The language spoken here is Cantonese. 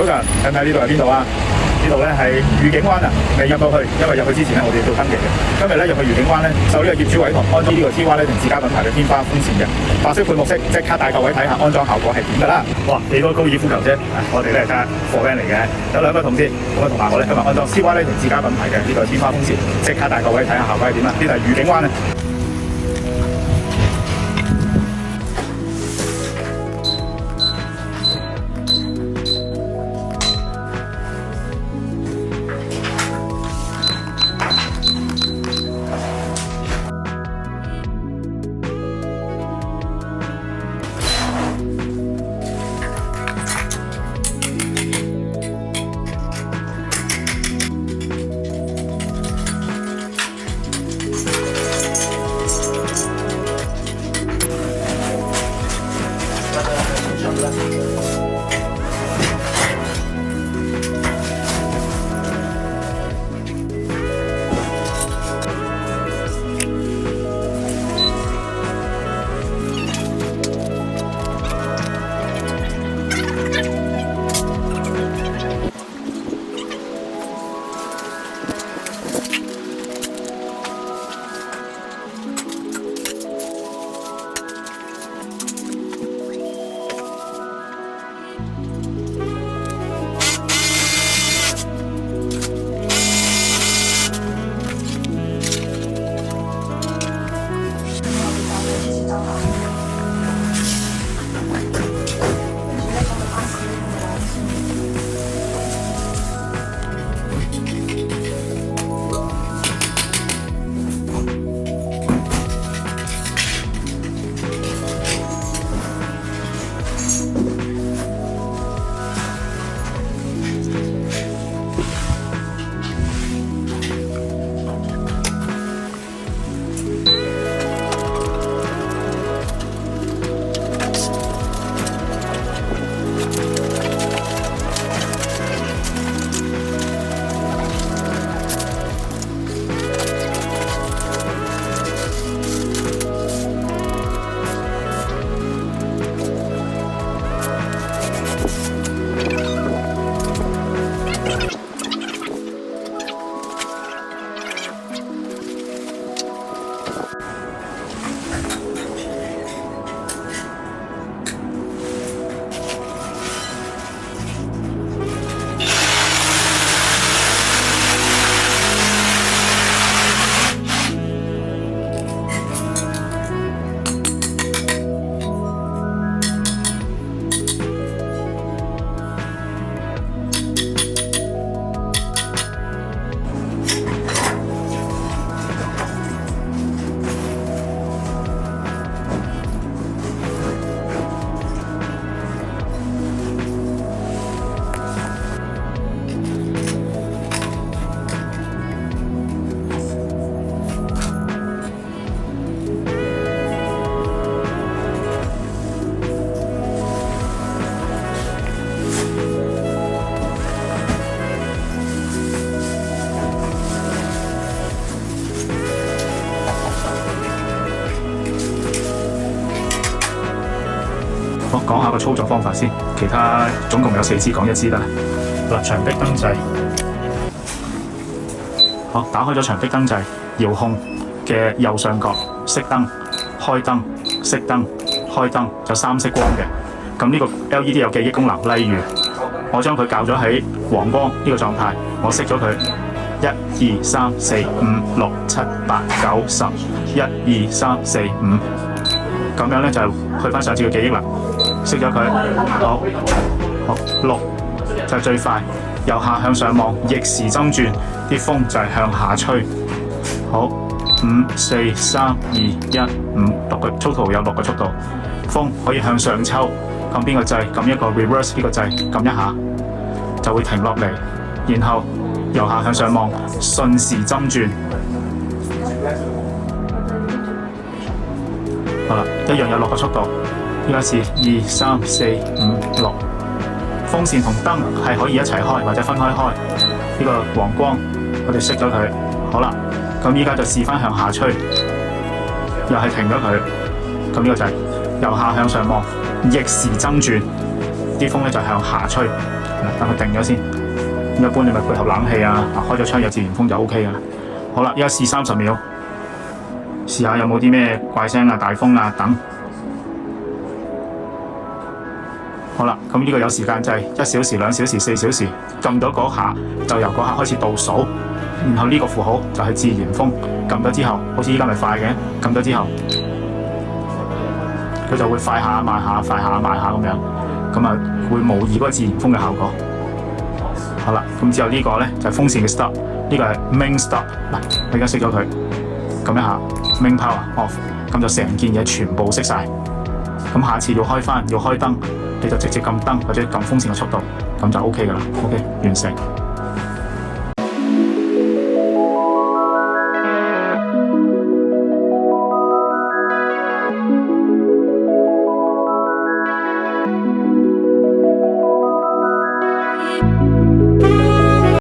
早晨，睇唔睇呢度係邊度啊？呢度咧係愉景灣啊，未入到去，因為入去之前咧我哋要做登記嘅。今日咧入去愉景灣咧，受呢個業主委託安裝呢個 TYL 同自家品牌嘅天花風扇嘅白色配木色，即刻帶各位睇下安裝效果係點㗎啦！哇，幾多高爾夫球啫！我哋咧睇下貨 van 嚟嘅，有兩個同事，咁啊同埋我咧今日安裝 TYL 同自家品牌嘅呢個天花風扇，即刻帶各位睇下效果係點啦！呢度係愉景灣啊！我講下個操作方法先，其他總共有4支，講1支得啦。嗱，牆壁燈掣，好，打開咗牆壁燈掣，遙控嘅右上角熄燈、開燈、熄燈、開燈，有3色光嘅。咁呢個 LED 有記憶功能，例如我將佢校咗喺黃光呢個狀態，我熄咗佢1、2、3、4、5、6、7、8、9、10，1、2、3、4、5，咁樣咧就去翻上次嘅記憶啦。熄咗佢，好6就係最快，由下向上望，逆時針轉，啲風就係向下吹。好，5、4、3、2、1、5，6個粗圖有6個速度，風可以向上抽，撳邊個掣？撳一個 reverse 呢個掣，撳一下就會停落嚟，然後由下向上望，順時針轉。好啦，一樣有6個速度。依家是2、3、4、5、6，風扇同燈係可以一齊開或者分開開。呢個黃光我哋熄咗佢，好啦，咁依家就試翻向下吹，又係停咗佢。咁呢個就係由下向上望，逆時針轉，啲風咧就向下吹。等佢定咗先。一般你咪配合冷氣啊，開咗窗有自然風就 OK 噶啦。好啦，依家試30秒，試下有冇啲咩怪聲啊、大風啊等。好啦，咁呢個有時間掣，1小時、2小時、4小時，撳到嗰下就由嗰下開始倒數，然後呢個符號就係自然風，撳咗之後，好似依家咪快嘅，撳咗之後，佢就會快下慢下、快下慢下咁樣，咁啊會模擬嗰個自然風嘅效果。好啦，咁之後呢個咧就係風扇嘅 stop， 呢個係 main stop。嗱，我而家熄咗佢，撳一下 main power off， 咁就成件嘢全部熄晒。咁下次要開翻要開燈，你就直接撳燈或者撳風扇嘅速度，咁就 OK 噶啦。OK， 完成。